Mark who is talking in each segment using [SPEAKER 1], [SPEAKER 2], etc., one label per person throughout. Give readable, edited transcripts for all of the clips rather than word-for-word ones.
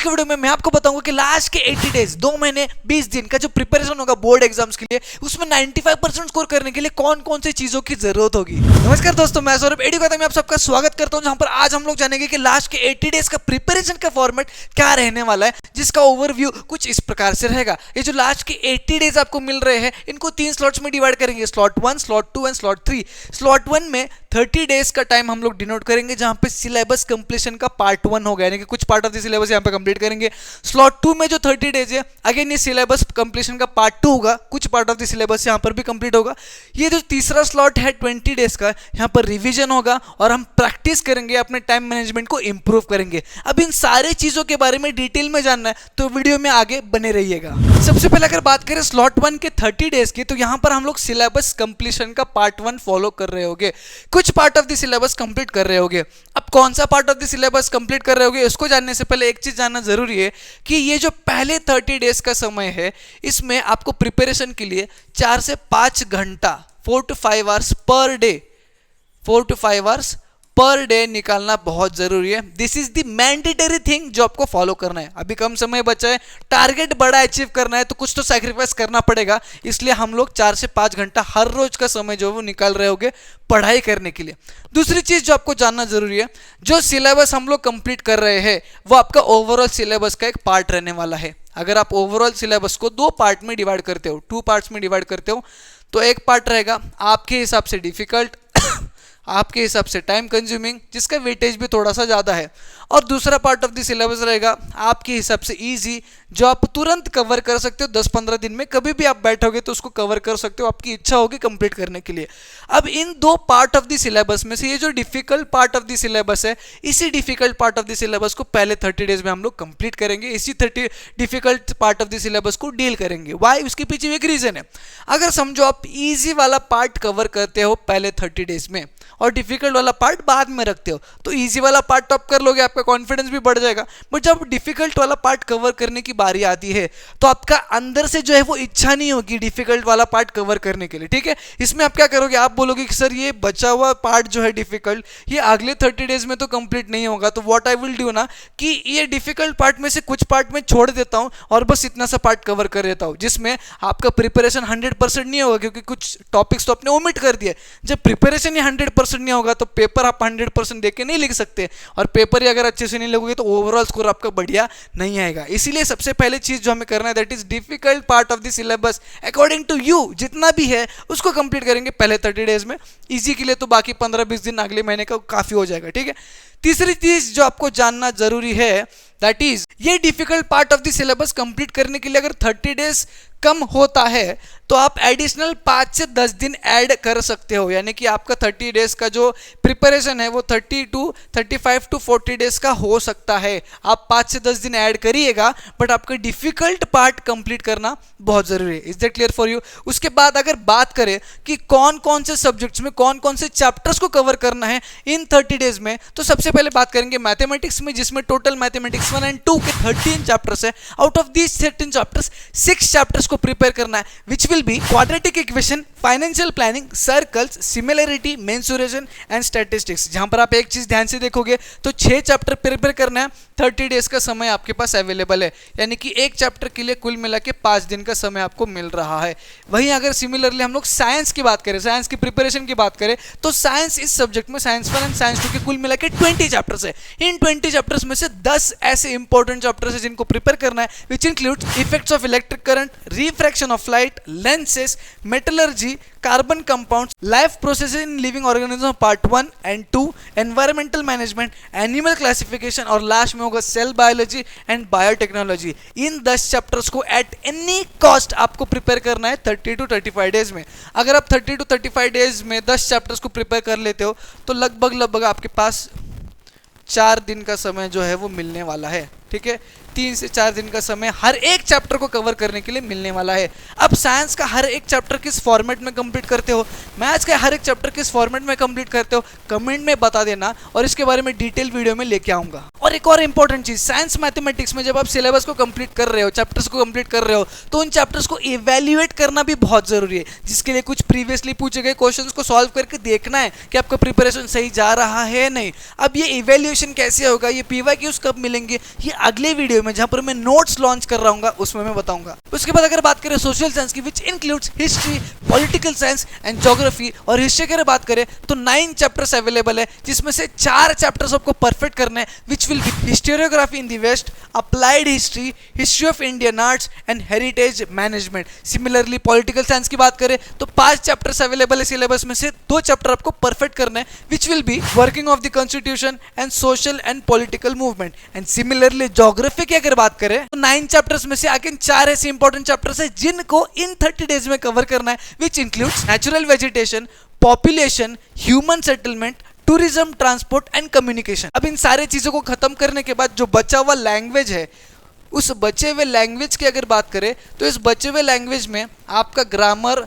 [SPEAKER 1] के वीडियो में मैं आपको बताऊंगा कि लास्ट के 80 डेज 2 महीने 20 दिन का जो प्रिपरेशन होगा बोर्ड एग्जाम्स के लिए, उसमें 95% स्कोर करने के लिए कौन कौन सी चीजों की जरूरत होगी। नमस्कार दोस्तों, मैं सौरभ एडुकेटर में आप सबका स्वागत करता हूं, जहां पर आज हम लोग जानेंगे कि लास्ट के 80 डेज का प्रिपरेशन का फॉर्मेट क्या रहने वाला है, जिसका ओवरव्यू कुछ इस प्रकार से रहेगा। ये जो लास्ट के 80 डेज आपको मिल रहे हैं, इनको 3 स्लॉट्स में डिवाइड करेंगे, slot 1, slot 2 and slot 3। Slot 1 में 30 डेज का टाइम हम लोग डिनोट करेंगे, जहां पे सिलेबस कंप्लीशन का पार्ट 1 होगा, यानी कि कुछ पार्ट ऑफ द सिलेबस यहां पे कंप्लीट करेंगे। स्लॉट 2 में जो 30 डेज है, अगेन ये सिलेबस कंप्लीशन का पार्ट 2 होगा, कुछ पार्ट ऑफ द सिलेबस यहां पर भी कंप्लीट होगा। ये जो तीसरा स्लॉट है 20 डेज का, यहां पर रिवीजन होगा और हम प्रैक्टिस करेंगे, अपने टाइम मैनेजमेंट को इंप्रूव करेंगे। अब इन सारे चीजों के बारे में डिटेल में जानना है तो वीडियो में आगे बने रहिएगा। सबसे पहले अगर बात करें स्लॉट 1 के 30 डेज की, तो यहां पर हम लोग सिलेबस कंप्लीशन का पार्ट 1 फॉलो कर रहे होंगे, कुछ part of the syllabus complete कर रहे होंगे। अब कौन सा part of the syllabus complete कर रहे होंगे, इसको जानने से पहले एक चीज जानना जरूरी है कि ये जो पहले 30 डेज का समय है, इसमें आपको प्रिपरेशन के लिए 4 से 5 घंटा 4 to 5 hours per day 4 to 5 hours per day निकालना बहुत जरूरी है। This is the mandatory thing जो आपको फॉलो करना है। अभी कम समय बचा है, टारगेट बड़ा अचीव करना है, तो कुछ तो सैक्रिफाइस करना पड़ेगा। इसलिए हम लोग 4 से 5 घंटा हर रोज का समय जो है वो निकाल रहे होंगे पढ़ाई करने के लिए। दूसरी चीज जो आपको जानना जरूरी है, जो सिलेबस हम लोग कंप्लीट कर रहे हैं वो आपका ओवरऑल सिलेबस का एक पार्ट रहने वाला है। अगर आप ओवरऑल सिलेबस को 2 पार्ट में डिवाइड करते हो, 2 पार्ट्स में डिवाइड करते हो, तो एक पार्ट रहेगा आपके हिसाब से डिफिकल्ट, आपके हिसाब से टाइम कंज्यूमिंग, जिसका वेटेज भी थोड़ा सा ज़्यादा है, और दूसरा पार्ट ऑफ द सिलेबस रहेगा आपके हिसाब से इजी, जो आप तुरंत कवर कर सकते हो। 10-15 दिन में कभी भी आप बैठोगे तो उसको कवर कर सकते हो, आपकी इच्छा होगी कंप्लीट करने के लिए। अब इन 2 पार्ट ऑफ द सिलेबस में से ये जो difficult part of the syllabus है, इसी difficult part of the syllabus को पहले 30 डेज में हम लोग कंप्लीट करेंगे, इसी 30 difficult part of the syllabus को डील करेंगे। वाई, उसके पीछे एक रीजन है। अगर समझो आप इजी वाला पार्ट कवर करते हो पहले 30 डेज में और डिफिकल्ट वाला पार्ट बाद में रखते हो, तो इजी वाला पार्ट तो आप कर लोगे, आपका कॉन्फिडेंस भी बढ़ जाएगा। बट जब डिफिकल्ट वाला पार्ट कवर करने की बारी आती है, तो आपका अंदर से जो है वो इच्छा नहीं होगी डिफिकल्ट वाला पार्ट कवर करने के लिए। ठीक है, इसमें आप क्या करोगे, आप बोलोगे कि सर ये बचा हुआ पार्ट जो है डिफिकल्ट, ये अगले 30 डेज में तो कंप्लीट नहीं होगा, तो व्हाट आई विल डू ना, कि ये डिफिकल्ट पार्ट में से कुछ पार्ट में छोड़ देता हूं और बस इतना सा पार्ट कवर कर देता हूं, जिसमें आपका प्रिपरेशन 100% नहीं होगा, क्योंकि कुछ टॉपिक्स तो आपने ओमिट कर दिए। जब प्रिपरेशन ही 100% नहीं होगा तो पेपर आप 100% देके नहीं लिख सकते, और पेपर ही अगर अच्छे से नहीं लिखोगे तो ओवरऑल स्कोर आपका बढ़िया नहीं आएगा। इसीलिए सबसे पहले चीज जो हमें करना है, that is difficult part of the syllabus according to you जितना भी है उसको कंप्लीट करेंगे पहले 30 डेज में। इजी के लिए तो बाकी 15-20 दिन अगले महीने का काफी हो जाएगा। ठीक है, तीसरी चीज जो आपको जानना जरूरी है, दैट इज ये difficult part of the syllabus complete करने के लिए अगर 30 डेज कम होता है तो आप एडिशनल 5 से 10 दिन ऐड कर सकते हो, यानी कि आपका 30 डेज का जो प्रिपरेशन है वो 35 to 40 डेज का हो सकता है। आप 5 से 10 दिन ऐड करिएगा, बट आपका डिफिकल्ट पार्ट कंप्लीट करना बहुत जरूरी है। Is that clear for you? उसके बाद अगर बात करें कि कौन कौन से सब्जेक्ट्स में कौन कौन से चैप्टर्स को कवर करना है इन 30 डेज में, तो सबसे पहले बात करेंगे मैथमेटिक्स में, जिसमें टोटल मैथमेटिक्स 1 and 2 के 13 चैप्टर्स है। Out of these 13 chapters 6 chapters को प्रिपेयर करना है, विच will B quadratic equation, financial planning, circles, similarity, mensuration and statistics. जहां पर आप एक चीज ध्यान से देखोगे तो 6 चैप्टर प्रिपेयर करना है। 30 डेज का समय आपके पास अवेलेबल है, यानी कि एक चैप्टर के लिए कुल मिला के 5 दिन का समय आपको मिल रहा है। वहीं अगर सिमिलरली हम लोग साइंस की बात करें, साइंस की प्रिपरेशन की बात करें, तो साइंस इस सब्जेक्ट में साइंस 1 एंड साइंस 2 के कुल मिला के 20 चैप्टर्स है। इन 20 चैप्टर्स में से 10 ऐसे इंपॉर्टेंट चैप्टर्स है जिनको प्रिपेयर करना है, which includes effects of electric current, refraction of light, lenses, metallurgy, carbon compounds, life process in living organism part 1 and 2, environmental management, animal classification, और लास्ट में होगा सेल बायोलॉजी एंड बायोटेक्नोलॉजी। इन 10 chapters को at any cost आपको prepare करना है 30 to 35 days में। अगर आप 30 to 35 डेज में 10 चैप्टर्स को प्रिपेयर कर लेते हो तो लगभग आपके पास 4 दिन का समय जो है वो मिलने वाला है। ठीक है, 3 से 4 दिन का समय हर एक चैप्टर को कवर करने के लिए मिलने वाला है। अब साइंस का हर एक चैप्टर किस फॉर्मेट में कंप्लीट करते हो, मैथ्स का हर एक चैप्टर किस फॉर्मेट में कंप्लीट करते हो, कमेंट में बता देना, और इसके बारे में डिटेल वीडियो में लेके आऊंगा। और एक और इंपॉर्टेंट चीज, साइंस मैथमेटिक्स में जब आप सिलेबस को कंप्लीट कर रहे हो, चैप्टर्स को कंप्लीट कर रहे हो, तो उन चैप्टर्स को इवैल्यूएट करना भी बहुत जरूरी है, जिसके लिए कुछ प्रीवियसली पूछे गए क्वेश्चंस को सॉल्व करके देखना है कि आपका प्रिपरेशन सही जा रहा है नहीं। अब ये इवैल्यूएशन कैसे होगा, ये PYQs कब मिलेंगे, ये अगले वीडियो में जहां पर मैं नोट्स लॉन्च कर रहा हूँ उसमें मैं बताऊंगा। उसके बाद अगर बात करें सोशल साइंस की, which includes history, political science and geography, और हिस्ट्री की बात करें तो 9 चैप्टर्स अवेलेबल है, जिसमें से 4 चैप्टर्स आपको परफेक्ट करने हैं, which will be historiography in the west, applied history, history of Indian arts and heritage management. Similarly political science की बात करें तो 5 चैप्टर्स अवेलेबल है सिलेबस में से, 2 चैप्टर आपको परफेक्ट करना है, विच will be working of the constitution and social and political movement. And similarly geography की अगर बात करें तो 9 चैप्टर्स में से अगेन 4 ऐसे इंपॉर्टेंट चैप्टर्स है जिनको इन 30 डेज में कवर करना है, which includes natural vegetation, population, human settlement, tourism, transport and communication. अब इन सारे चीजों को खत्म करने के बाद जो बचा हुआ लैंग्वेज है, उस बचे हुए लैंग्वेज की अगर बात करें तो इस बचे हुए लैंग्वेज में आपका ग्रामर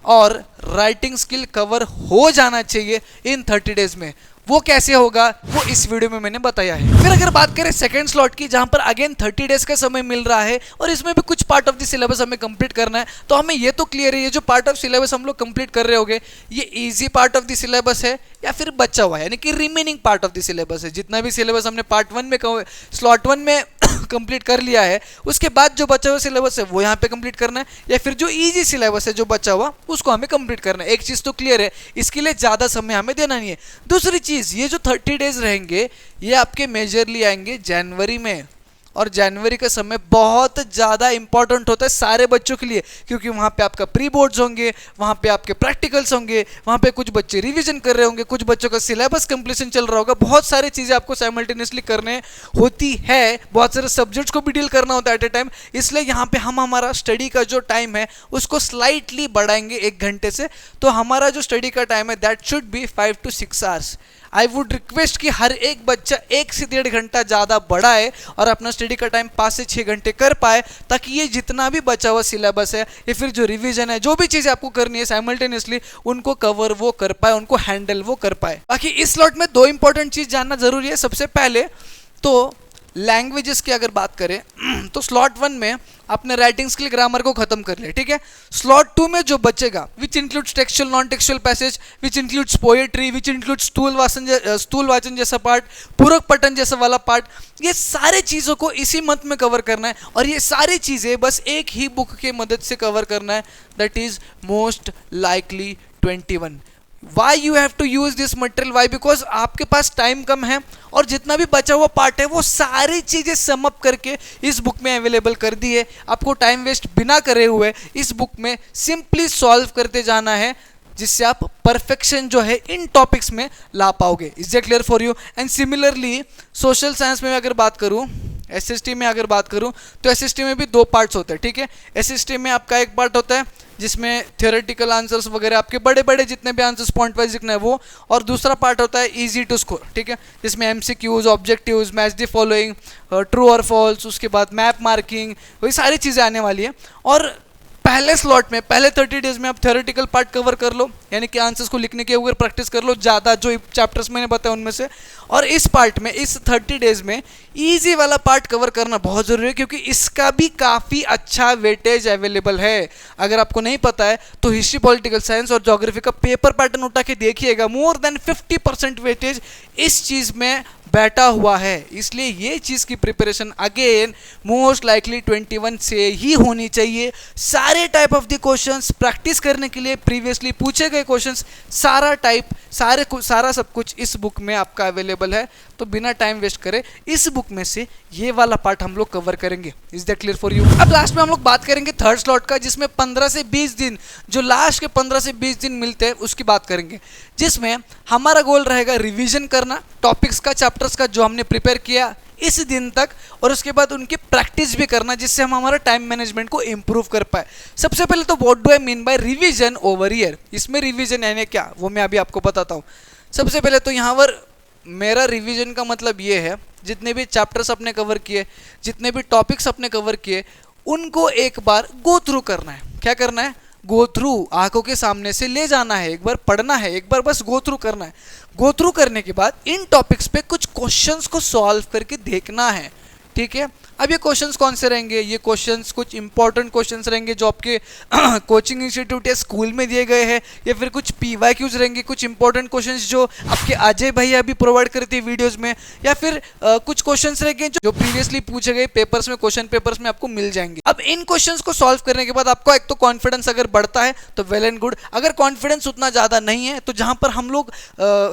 [SPEAKER 1] और राइटिंग स्किल कवर हो जाना चाहिए इन 30 डेज में। वो कैसे होगा वो इस वीडियो में मैंने बताया है। फिर अगर बात करें सेकंड स्लॉट की, जहां पर अगेन 30 डेज का समय मिल रहा है और इसमें भी कुछ पार्ट ऑफ द सिलेबस हमें कंप्लीट करना है, तो हमें ये तो क्लियर है ये जो पार्ट ऑफ सिलेबस हम लोग कंप्लीट कर रहे होंगे ये easy part of the syllabus है या फिर बचा हुआ है, यानी कि remaining part of the syllabus है। जितना भी सिलेबस हमने पार्ट 1 में स्लॉट 1 में कंप्लीट कर लिया है, उसके बाद जो बचा हुआ सिलेबस है वो यहाँ पे कंप्लीट करना है, या फिर जो इजी सिलेबस है जो बचा हुआ उसको हमें कंप्लीट करना है। एक चीज तो क्लियर है, इसके लिए ज्यादा समय हमें देना नहीं है। दूसरी चीज, ये जो 30 डेज रहेंगे ये आपके मेजरली आएंगे जनवरी में, और जनवरी का समय बहुत ज़्यादा इंपॉर्टेंट होता है सारे बच्चों के लिए, क्योंकि वहाँ पे आपका प्री बोर्ड्स होंगे, वहाँ पे आपके प्रैक्टिकल्स होंगे, वहाँ पे कुछ बच्चे रिवीजन कर रहे होंगे, कुछ बच्चों का सिलेबस कंप्लीशन चल रहा होगा, बहुत सारी चीज़ें आपको साइमल्टेनियसली करने होती है, बहुत सारे सब्जेक्ट्स को भी डील करना होता है एट ए टाइम। इसलिए यहाँ पे हम हमारा स्टडी का जो टाइम है उसको स्लाइटली बढ़ाएंगे 1 घंटे से, तो हमारा जो स्टडी का टाइम है that should be 5 to 6 hours। I would request कि हर एक बच्चा 1 से 1.5 घंटा ज़्यादा बढ़ाए और अपना स्टडी का टाइम 5 से 6 घंटे कर पाए, ताकि ये जितना भी बचा हुआ सिलेबस है या फिर जो रिवीजन है, जो भी चीज़ें आपको करनी है साइमल्टेनियसली, उनको कवर वो कर पाए, उनको हैंडल वो कर पाए। बाकी इस स्लॉट में 2 इंपॉर्टेंट चीज़ जानना जरूरी है। सबसे पहले तो लैंग्वेजेस की अगर बात करें तो स्लॉट 1 में आपने राइटिंग स्किल, ग्रामर को खत्म कर लिया, ठीक है। स्लॉट 2 में जो बचेगा, which includes textual, non textual passage, which includes poetry, which includes स्थूल वाचन जैसा पार्ट, पूरक पठन जैसा वाला पार्ट, ये सारे चीज़ों को इसी मंथ में कवर करना है, और ये सारी चीज़ें बस एक ही बुक की मदद से कवर करना है, that is most likely 21। Why you have to use this material? Why? Because आपके पास टाइम कम है और जितना भी बचा हुआ पार्ट है वो सारी चीज़ें सम अप करके इस बुक में अवेलेबल कर दी है। आपको टाइम वेस्ट बिना करे हुए इस बुक में सिंपली सॉल्व करते जाना है, जिससे आप परफेक्शन जो है इन टॉपिक्स में ला पाओगे। Is that clear for you? And similarly social science में अगर बात करूँ, एसएसटी में अगर बात करूँ तो एसएसटी में भी 2 पार्ट्स होते हैं, ठीक है। एसएसटी में आपका एक पार्ट होता है जिसमें थियोरेटिकल आंसर्स वगैरह आपके बड़े बड़े जितने भी आंसर्स पॉइंट वाइज लिखना है वो, और दूसरा पार्ट होता है इजी टू स्कोर, ठीक है, जिसमें MCQs, objectives, match the following, true और फॉल्स, उसके बाद मैप मार्किंग, वही सारी चीज़ें आने वाली है। और पहले स्लॉट में पहले 30 डेज में आप थ्योरेटिकल पार्ट कवर कर लो, यानी कि आंसर्स को लिखने के ऊपर प्रैक्टिस कर लो ज़्यादा, जो चैप्टर्स मैंने बताया उनमें से। और इस पार्ट में, इस 30 डेज में इजी वाला पार्ट कवर करना बहुत ज़रूरी है, क्योंकि इसका भी काफ़ी अच्छा वेटेज अवेलेबल है। अगर आपको नहीं पता है तो हिस्ट्री, पॉलिटिकल साइंस और ज्योग्राफी का पेपर पैटर्न उठा के देखिएगा, मोर देन 50% वेटेज इस चीज़ में बैठा हुआ है। इसलिए ये चीज़ की प्रिपरेशन अगेन मोस्ट लाइकली 21 से ही होनी चाहिए। सारे type of the questions practice करने के लिए प्रीवियसली पूछे गए क्वेश्चंस, सारा टाइप, सारा सब कुछ इस बुक में आपका अवेलेबल है। तो बिना टाइम वेस्ट करे इस बुक में से ये वाला पार्ट हम लोग कवर करेंगे। Is that clear for you? अब लास्ट में हम लोग बात करेंगे थर्ड स्लॉट का, जिसमें 15 से 20 दिन, जो लास्ट के 15 से 20 दिन मिलते हैं उसकी बात करेंगे, जिसमें हमारा गोल रहेगा रिवीजन करना टॉपिक्स का, चैप्टर्स का जो हमने प्रिपेयर किया इस दिन तक, और उसके बाद उनकी प्रैक्टिस भी करना, जिससे हम हमारा टाइम मैनेजमेंट को इंप्रूव कर पाए। सबसे पहले तो what do I mean by revision over year? इसमें रिवीजन यानी क्या वो मैं अभी आपको बताता हूँ। सबसे पहले तो यहाँ पर मेरा रिवीजन का मतलब ये है, जितने भी चैप्टर्स अपने कवर किए, जितने भी टॉपिक्स अपने कवर किए, उनको एक बार गो थ्रू करना है। क्या करना है? गो थ्रू, आंखों के सामने से ले जाना है, एक बार पढ़ना है, एक बार बस गो थ्रू करना है। गो थ्रू करने के बाद इन टॉपिक्स पे कुछ क्वेश्चंस को सॉल्व करके देखना है, ठीक है। अब ये क्वेश्चंस कौन से रहेंगे? ये क्वेश्चंस कुछ इंपॉर्टेंट क्वेश्चंस रहेंगे जो आपके कोचिंग इंस्टीट्यूट या स्कूल में दिए गए हैं, या फिर कुछ PYQs रहेंगे, कुछ इंपॉर्टेंट क्वेश्चंस जो आपके अजय भैया अभी प्रोवाइड करते हैं वीडियोस में, या फिर कुछ क्वेश्चंस रहेंगे जो प्रीवियसली पूछे गए पेपर्स में, क्वेश्चन पेपर्स में आपको मिल जाएंगे। अब इन क्वेश्चंस को सॉल्व करने के बाद आपको एक तो कॉन्फिडेंस अगर बढ़ता है तो वेल एंड गुड, अगर कॉन्फिडेंस उतना ज़्यादा नहीं है तो जहाँ पर हम लोग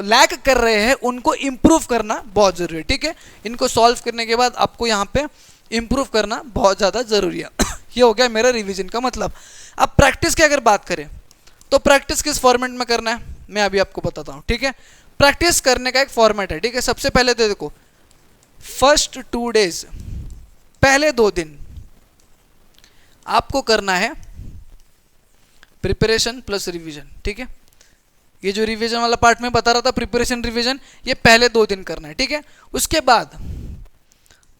[SPEAKER 1] लैक कर रहे हैं उनको इम्प्रूव करना बहुत ज़रूरी है। ठीक है, इनको सॉल्व करने के बाद आपको यहाँ पे इम्प्रूव करना बहुत ज़्यादा ज़रूरी है। ये हो गया मेरा रिवीजन का मतलब। अब प्रैक्टिस की अगर बात करें तो प्रैक्टिस किस फॉर्मेट में करना है मैं अभी आपको बताता हूँ। ठीक है, प्रैक्टिस करने का एक फॉर्मेट है। ठीक है, सबसे पहले तो देखो, फर्स्ट 2 डेज, पहले 2 दिन आपको करना है प्रिपरेशन प्लस रिवीजन। ठीक है, ये जो रिवीजन वाला पार्ट में बता रहा था, प्रिपरेशन रिवीजन, ये पहले 2 दिन करना है। ठीक है, उसके बाद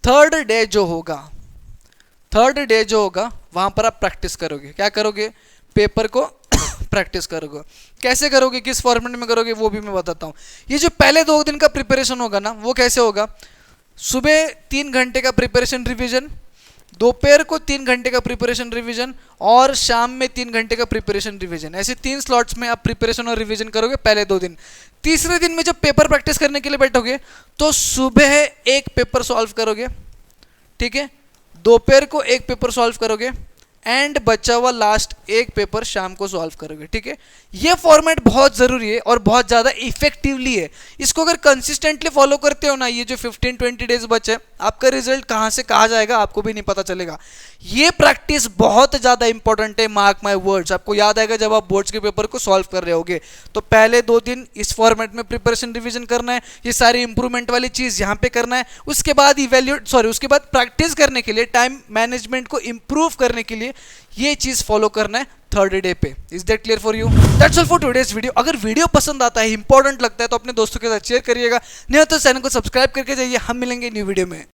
[SPEAKER 1] थर्ड डे जो होगा वहां पर आप प्रैक्टिस करोगे। क्या करोगे? पेपर को प्रैक्टिस करोगे। कैसे करोगे, किस फॉर्मेट में करोगे वो भी मैं बताता हूँ। ये जो पहले 2 दिन का प्रिपरेशन होगा ना, वो कैसे होगा? सुबह 3 घंटे का प्रिपरेशन रिवीजन, दोपहर को 3 घंटे का प्रिपरेशन रिवीजन, और शाम में 3 घंटे का प्रिपरेशन रिवीजन। ऐसे 3 स्लॉट्स में आप प्रिपरेशन और रिवीजन करोगे पहले 2 दिन। तीसरे दिन में जब पेपर प्रैक्टिस करने के लिए बैठोगे तो सुबह एक पेपर सॉल्व करोगे। ठीक है, दोपहर को एक पेपर सॉल्व करोगे, एंड बचा हुआ लास्ट एक पेपर शाम को सॉल्व करोगे। ठीक है, ये फॉर्मेट बहुत ज़रूरी है और बहुत ज़्यादा इफेक्टिवली है। इसको अगर कंसिस्टेंटली फॉलो करते हो ना, ये जो 15-20 डेज बचे, आपका रिजल्ट कहाँ से कहाँ जाएगा आपको भी नहीं पता चलेगा। ये प्रैक्टिस बहुत ज़्यादा इंपॉर्टेंट है, मार्क माई वर्ड्स। आपको याद आएगा जब आप बोर्ड्स के पेपर को सॉल्व कर रहे होगे। तो पहले 2 दिन इस फॉर्मेट में प्रिपरेशन रिविजन करना है, ये सारी इंप्रूवमेंट वाली चीज़ यहाँ पे करना है। उसके बाद उसके बाद प्रैक्टिस करने के लिए, टाइम मैनेजमेंट को इंप्रूव करने के लिए ये चीज़ फॉलो करना है थर्ड डे पे। Is that clear for you? That's all for today's video. अगर वीडियो पसंद आता है, इंपॉर्टेंट लगता है, तो अपने दोस्तों के साथ शेयर करिएगा, नहीं तो चैनल को सब्सक्राइब करके जाइए। हम मिलेंगे न्यू वीडियो में।